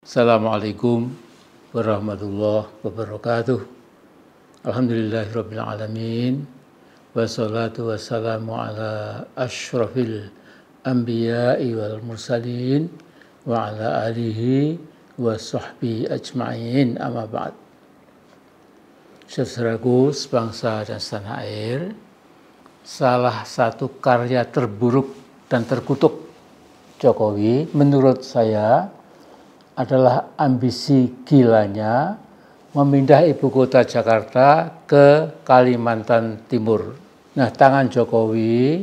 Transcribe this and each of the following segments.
Assalamualaikum warahmatullahi wabarakatuh. Alhamdulillahirabbil alamin. Wassalatu wassalamu ala asyrafil anbiya'i wal mursalin wa ala alihi wa sahbihi ajma'in, amma ba'd. Saudaraku sebangsa dan setanah air, salah satu karya terburuk dan terkutuk Jokowi menurut saya adalah ambisi gilanya memindah ibu kota Jakarta ke Kalimantan Timur. Nah, tangan Jokowi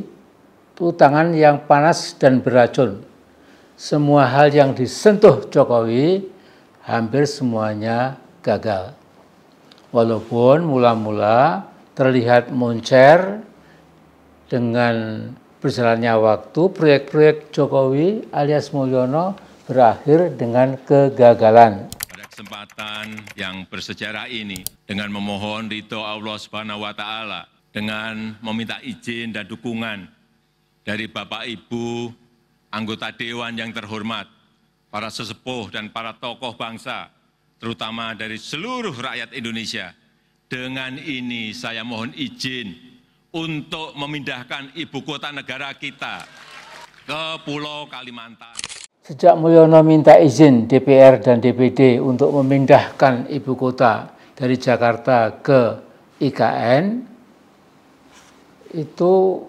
itu tangan yang panas dan beracun. Semua hal yang disentuh Jokowi hampir semuanya gagal. Walaupun mula-mula terlihat moncer dengan berjalannya waktu, proyek-proyek Jokowi alias Mulyono berakhir dengan kegagalan. Pada kesempatan yang bersejarah ini, dengan memohon ridho Allah Subhanahu wa Ta'ala, dengan meminta izin dan dukungan dari Bapak Ibu anggota Dewan yang terhormat, para sesepuh dan para tokoh bangsa, terutama dari seluruh rakyat Indonesia, dengan ini saya mohon izin untuk memindahkan ibu kota negara kita ke Pulau Kalimantan. Sejak Mulyono minta izin DPR dan DPD untuk memindahkan ibu kota dari Jakarta ke IKN, itu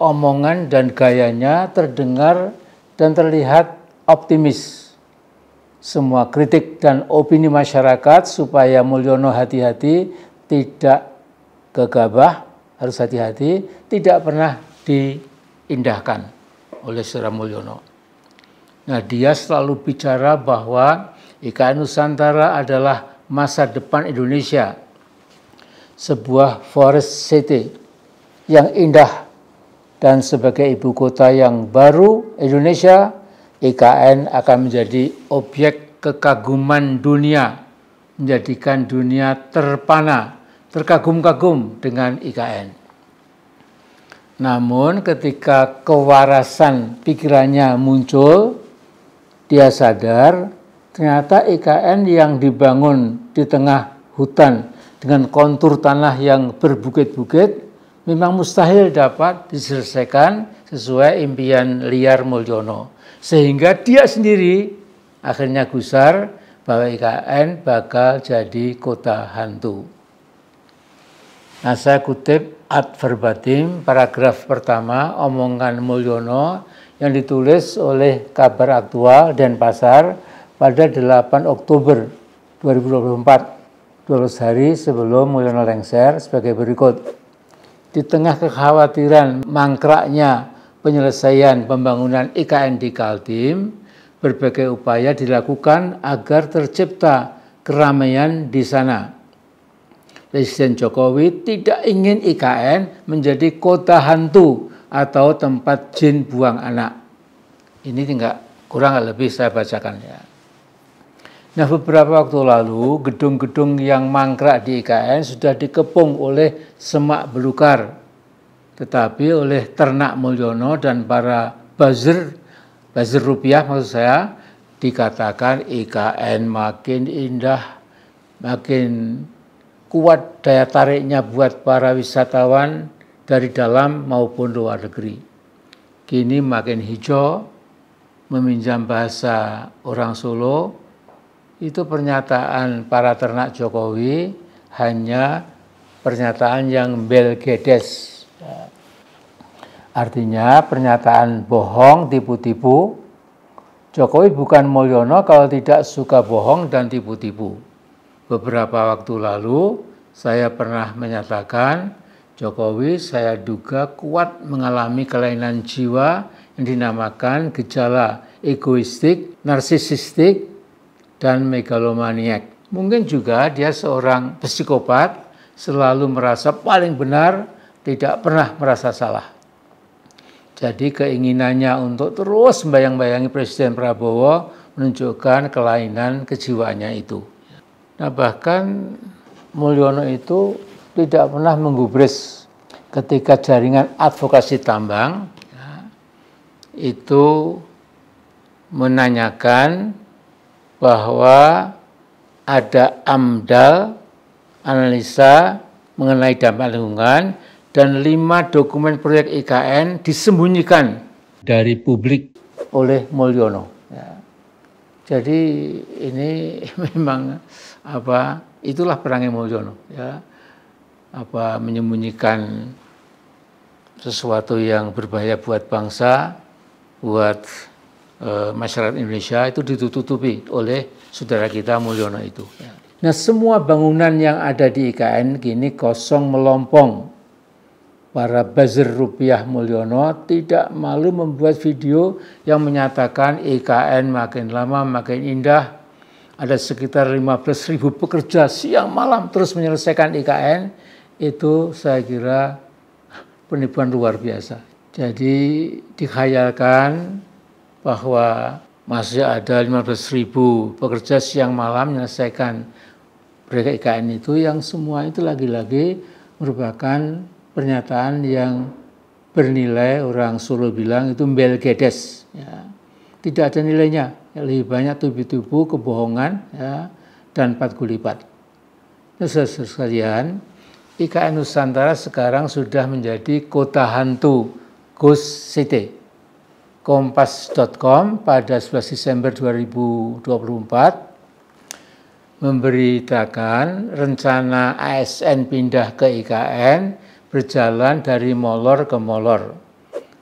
omongan dan gayanya terdengar dan terlihat optimis. Semua kritik dan opini masyarakat supaya Mulyono hati-hati, tidak gegabah, harus hati-hati, tidak pernah diindahkan oleh Saudara Mulyono. Nah, dia selalu bicara bahwa IKN Nusantara adalah masa depan Indonesia, sebuah forest city yang indah, dan sebagai ibu kota yang baru Indonesia, IKN akan menjadi objek kekaguman dunia, menjadikan dunia terpana, terkagum-kagum dengan IKN. Namun ketika kewarasan pikirannya muncul, dia sadar ternyata IKN yang dibangun di tengah hutan dengan kontur tanah yang berbukit-bukit memang mustahil dapat diselesaikan sesuai impian liar Mulyono. Sehingga dia sendiri akhirnya gusar bahwa IKN bakal jadi kota hantu. Nah, saya kutip ad verbatim paragraf pertama omongan Mulyono yang ditulis oleh Kabar Aktual Denpasar pada 8 Oktober 2024, 12 hari sebelum Mulyono lengser, sebagai berikut. Di tengah kekhawatiran mangkraknya penyelesaian pembangunan IKN di Kaltim, berbagai upaya dilakukan agar tercipta keramaian di sana. Presiden Jokowi tidak ingin IKN menjadi kota hantu atau tempat jin buang anak. Ini kurang lebih saya bacakan ya. Nah, beberapa waktu lalu gedung-gedung yang mangkrak di IKN sudah dikepung oleh semak belukar. Tetapi oleh ternak Mulyono dan para buzzer rupiah maksud saya, dikatakan IKN makin indah, makin kuat daya tariknya buat para wisatawan dari dalam maupun luar negeri. Kini makin hijau, meminjam bahasa orang Solo, itu pernyataan para ternak Jokowi hanya pernyataan yang belgedes. Artinya pernyataan bohong, tipu-tipu. Jokowi bukan Mulyono kalau tidak suka bohong dan tipu-tipu. Beberapa waktu lalu saya pernah menyatakan Jokowi saya duga kuat mengalami kelainan jiwa yang dinamakan gejala egoistik, narsisistik, dan megalomaniak. Mungkin juga dia seorang psikopat, selalu merasa paling benar, tidak pernah merasa salah. Jadi keinginannya untuk terus membayang-bayangi Presiden Prabowo menunjukkan kelainan kejiwaannya itu. Nah, bahkan Mulyono itu tidak pernah menggubris ketika jaringan advokasi tambang itu menanyakan bahwa ada AMDAL, analisa mengenai dampak lingkungan, dan 5 dokumen proyek IKN disembunyikan dari publik oleh Mulyono. Ya. Jadi ini memang itulah perangai Mulyono, ya. Menyembunyikan sesuatu yang berbahaya buat bangsa, buat masyarakat Indonesia, itu ditutupi oleh saudara kita Mulyono itu. Ya. Nah, semua bangunan yang ada di IKN kini kosong melompong. Para buzzer rupiah Mulyono tidak malu membuat video yang menyatakan IKN makin lama makin indah. Ada sekitar 15.000 pekerja siang malam terus menyelesaikan IKN. Itu saya kira penipuan luar biasa. Jadi dikhayalkan bahwa masih ada 15.000 pekerja siang malam menyelesaikan proyek IKN itu, yang semua itu lagi-lagi merupakan pernyataan yang bernilai, orang Solo bilang itu mbelgedes, ya. Tidak ada nilainya, lebih banyak tubi-tubu, kebohongan, ya, dan patgulipat. Saudara sekalian, IKN Nusantara sekarang sudah menjadi kota hantu, ghost city. Kompas.com pada 11 Desember 2024 memberitakan rencana ASN pindah ke IKN berjalan dari molor ke molor.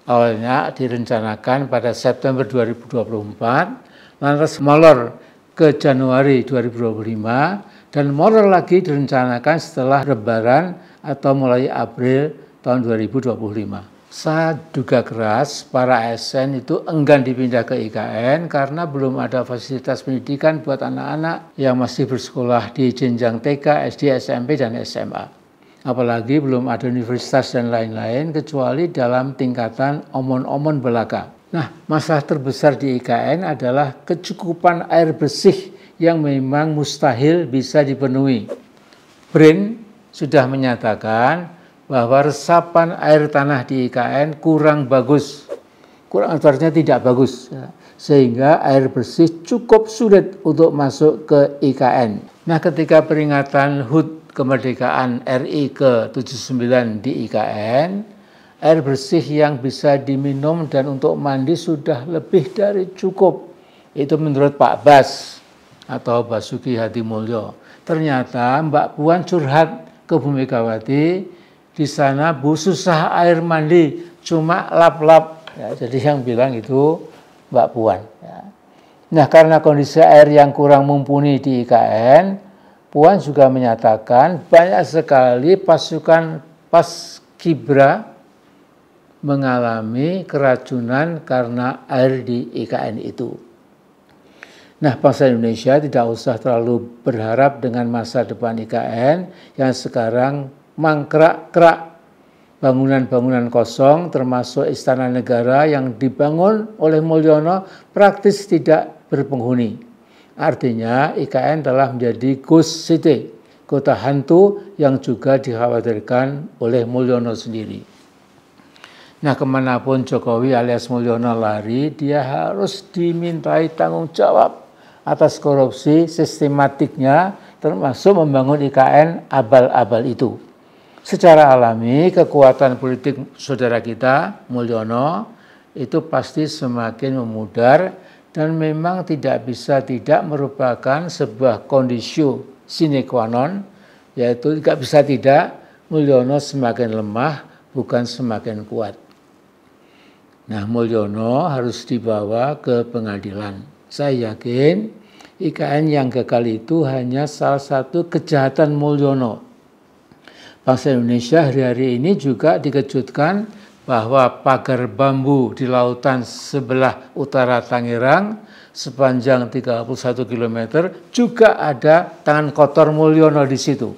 Awalnya direncanakan pada September 2024, lantas molor ke Januari 2025, dan molor lagi direncanakan setelah Lebaran atau mulai April tahun 2025. Saya duga keras para ASN itu enggan dipindah ke IKN karena belum ada fasilitas pendidikan buat anak-anak yang masih bersekolah di jenjang TK, SD, SMP, dan SMA. Apalagi belum ada universitas dan lain-lain kecuali dalam tingkatan omon-omon belaka. Nah, masalah terbesar di IKN adalah kecukupan air bersih yang memang mustahil bisa dipenuhi. BRIN sudah menyatakan bahwa resapan air tanah di IKN kurang bagus, artinya tidak bagus, ya. Sehingga air bersih cukup sulit untuk masuk ke IKN. Nah, ketika peringatan HUT kemerdekaan RI ke-79 di IKN, air bersih yang bisa diminum dan untuk mandi sudah lebih dari cukup. Itu menurut Pak Bas atau Basuki Hadimulyo. Ternyata Mbak Puan curhat ke Bu Megawati, di sana Bu susah air mandi, cuma lap-lap. Ya, jadi yang bilang itu Mbak Puan. Ya. Nah, karena kondisi air yang kurang mumpuni di IKN, Puan juga menyatakan banyak sekali pasukan Paskibra mengalami keracunan karena air di IKN itu. Nah, bangsa Indonesia tidak usah terlalu berharap dengan masa depan IKN yang sekarang mangkrak-krak, bangunan-bangunan kosong termasuk Istana Negara yang dibangun oleh Mulyono praktis tidak berpenghuni. Artinya IKN telah menjadi ghost city, kota hantu yang juga dikhawatirkan oleh Mulyono sendiri. Nah, kemanapun Jokowi alias Mulyono lari, dia harus dimintai tanggung jawab atas korupsi sistematiknya, termasuk membangun IKN abal-abal itu. Secara alami, kekuatan politik saudara kita, Mulyono, itu pasti semakin memudar dan memang tidak bisa tidak merupakan sebuah kondisio sine qua non, yaitu tidak bisa tidak Mulyono semakin lemah, bukan semakin kuat. Nah, Mulyono harus dibawa ke pengadilan. Saya yakin IKN yang gagal itu hanya salah satu kejahatan Mulyono. Bangsa Indonesia hari-hari ini juga dikejutkan bahwa pagar bambu di lautan sebelah utara Tangerang sepanjang 31 km juga ada tangan kotor Mulyono di situ.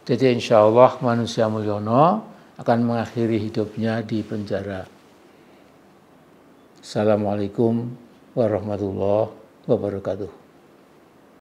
Jadi insya Allah manusia Mulyono akan mengakhiri hidupnya di penjara. Assalamualaikum warahmatullahi wabarakatuh.